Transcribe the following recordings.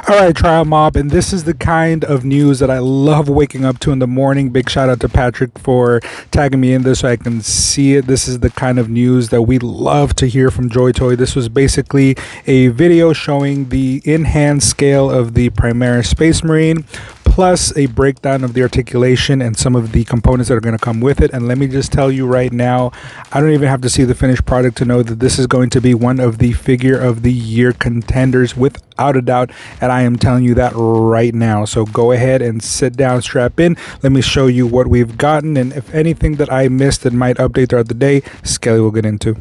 All right, TrialMob, and this is the kind of news that I love waking up to in the morning. Big shout out to Patrick for tagging me in this so I can see it. This is the kind of news that we love to hear from Joytoy. This was basically a video showing the in-hand scale of the Primaris SpaceMarine, plus a breakdown of the articulation and some of the components that are going to come with it. And let me just tell you right now, I don't even have to see the finished product to know that this is going to be one of the figure of the year contenders without a doubt, and I am telling you that right now. So go ahead and sit down, strap in. Let me show you what we've gotten, and if anything that I missed that might update throughout the day, Skelly will get into.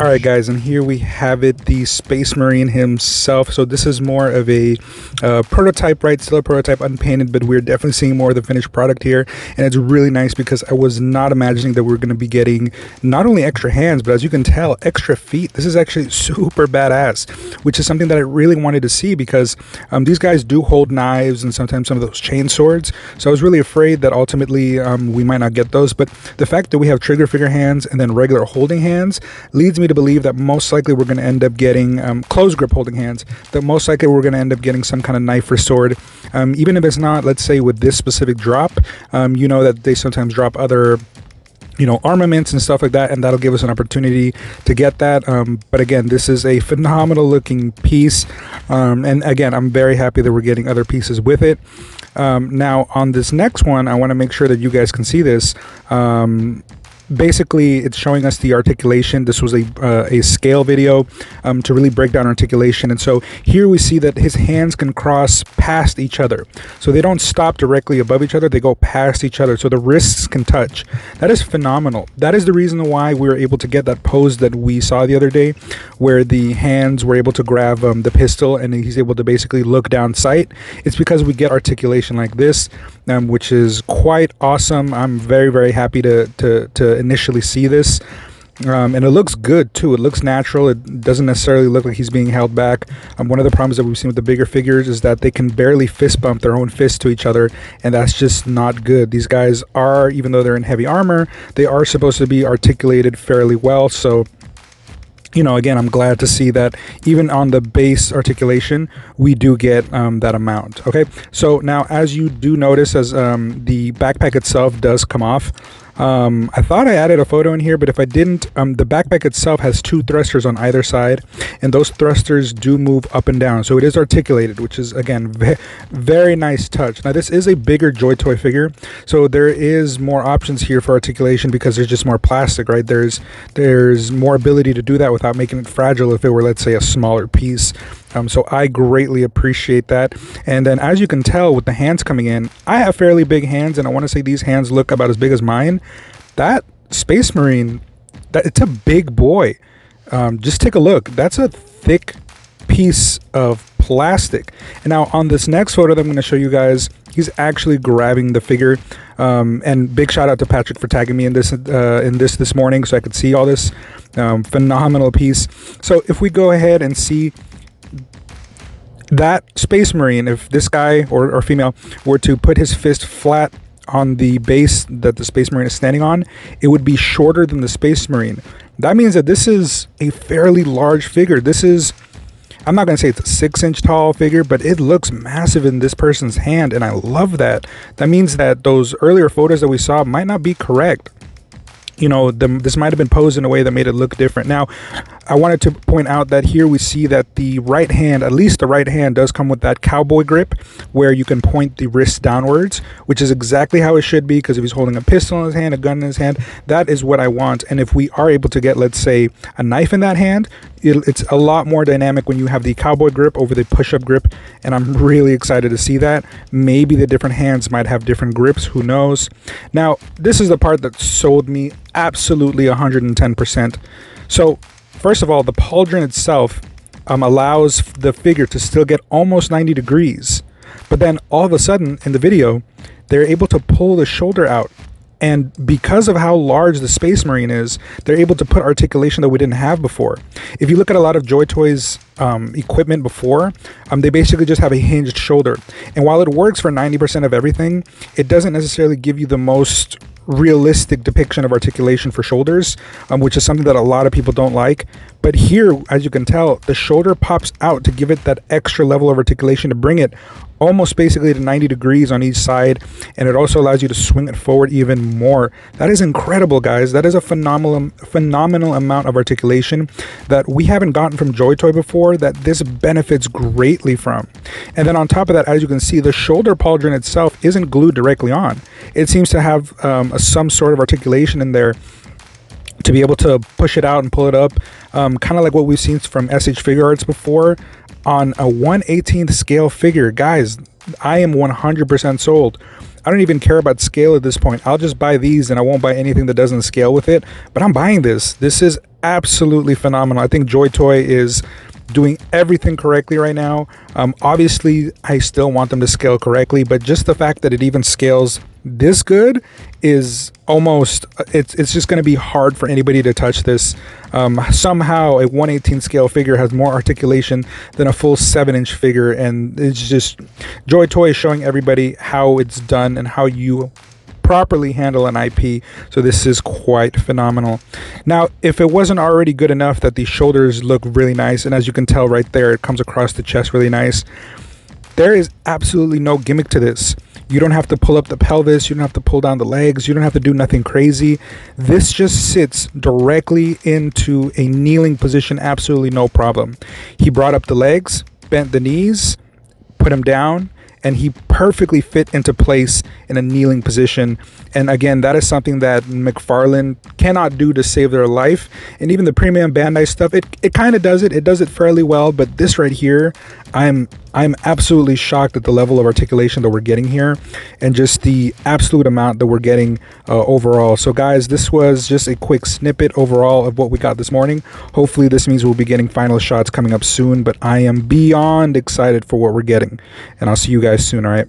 All right, guys, and here we have it, the Space Marine himself. So this is more of a prototype, right? Still a prototype, unpainted, but we're definitely seeing more of the finished product here. And it's really nice because I was not imagining that we're going to be getting not only extra hands, but as you can tell, extra feet. This is actually super badass, which is something that I really wanted to see because these guys do hold knives and sometimes some of those chain swords. So I was really afraid that ultimately we might not get those. But the fact that we have trigger figure hands and then regular holding hands leads me to believe that most likely we're going to end up getting close grip holding hands, that most likely we're going to end up getting some kind of knife or sword, even if it's not, let's say, with this specific drop. You know that they sometimes drop other armaments and stuff like that, and that'll give us an opportunity to get that. But again, this is a phenomenal looking piece, and again, I'm very happy that we're getting other pieces with it. Now on this next one, I want to make sure that you guys can see this. Basically, it's showing us the articulation. This was a scale video to really break down articulation. And so here we see that his hands can cross past each other. So they don't stop directly above each other. They go past each other. So the wrists can touch. That is phenomenal. That is the reason why we were able to get that pose that we saw the other day, where the hands were able to grab the pistol and he's able to basically look down sight. It's because we get articulation like this, which is quite awesome. I'm very, very happy to initially see this, and it looks good too. It looks natural. It doesn't necessarily look like he's being held back. One of the problems that we've seen with the bigger figures is that they can barely fist bump their own fists to each other, and that's just not good. These guys are, even though they're in heavy armor, they are supposed to be articulated fairly well. So again, I'm glad to see that even on the base articulation, we do get that amount. Okay, so now as you do notice, as the backpack itself does come off, I thought I added a photo in here, but if I didn't, the backpack itself has two thrusters on either side, and those thrusters do move up and down. So it is articulated, which is, again, very nice touch. Now, this is a bigger Joytoy figure, so there is more options here for articulation because there's just more plastic, right? There's more ability to do that without making it fragile if it were, let's say, a smaller piece. So I greatly appreciate that. And then as you can tell with the hands coming in, I have fairly big hands, and I want to say these hands look about as big as mine. That Space Marine, it's a big boy. Just take a look. That's a thick piece of plastic. And now on this next photo that I'm going to show you guys, he's actually grabbing the figure. And big shout out to Patrick for tagging me in this morning so I could see all this. Phenomenal piece. So if we go ahead and see that Space Marine, if this guy or female were to put his fist flat on the base that the Space Marine is standing on, it would be shorter than the Space Marine. That means that this is a fairly large figure. This is, I'm not going to say it's a 6-inch tall figure, but it looks massive in this person's hand, and I love that. That means that those earlier photos that we saw might not be correct. This might have been posed in a way that made it look different. Now, I wanted to point out that here we see that the right hand, at least the right hand, does come with that cowboy grip where you can point the wrist downwards, which is exactly how it should be, because if he's holding a pistol in his hand, a gun in his hand, that is what I want. And if we are able to get, let's say, a knife in that hand, it's a lot more dynamic when you have the cowboy grip over the push-up grip, and I'm really excited to see that. Maybe the different hands might have different grips, who knows. Now, this is the part that sold me absolutely 110%. So first of all, the pauldron itself allows the figure to still get almost 90 degrees, but then all of a sudden in the video they're able to pull the shoulder out, and because of how large the Space Marine is, they're able to put articulation that we didn't have before. If you look at a lot of Joytoy's equipment before, they basically just have a hinged shoulder, and while it works for 90% of everything, it doesn't necessarily give you the most realistic depiction of articulation for shoulders, which is something that a lot of people don't like. But here, as you can tell, the shoulder pops out to give it that extra level of articulation, to bring it almost basically to 90 degrees on each side, and it also allows you to swing it forward even more. That is incredible, guys. That is a phenomenal amount of articulation that we haven't gotten from Joytoy before, that this benefits greatly from. And then on top of that, as you can see, the shoulder pauldron itself isn't glued directly on. It seems to have some sort of articulation in there to be able to push it out and pull it up, kind of like what we've seen from SH Figure Arts before on a 1/18th scale figure. Guys, I am 100% sold. I don't even care about scale at this point. I'll just buy these and I won't buy anything that doesn't scale with it, but I'm buying this. This is absolutely phenomenal. I think Joytoy is doing everything correctly right now. Obviously, I still want them to scale correctly, but just the fact that it even scales this good is almost, it's just going to be hard for anybody to touch this. Somehow a 1/18 scale figure has more articulation than a full 7-inch figure, and it's just, Joytoy is showing everybody how it's done and how you properly handle an IP. So this is quite phenomenal. Now, if it wasn't already good enough that the shoulders look really nice, and as you can tell right there, it comes across the chest really nice, there is absolutely no gimmick to this. You don't have to pull up the pelvis, you don't have to pull down the legs, you don't have to do nothing crazy. This just sits directly into a kneeling position, absolutely no problem. He brought up the legs, bent the knees, put him down, and he perfectly fit into place in a kneeling position. And again, that is something that McFarlane cannot do to save their life. And even the premium Bandai stuff, it kind of does it. It does it fairly well. But this right here, I'm absolutely shocked at the level of articulation that we're getting here, and just the absolute amount that we're getting overall. So guys, this was just a quick snippet overall of what we got this morning. Hopefully this means we'll be getting final shots coming up soon, but I am beyond excited for what we're getting, and I'll see you guys soon. All right.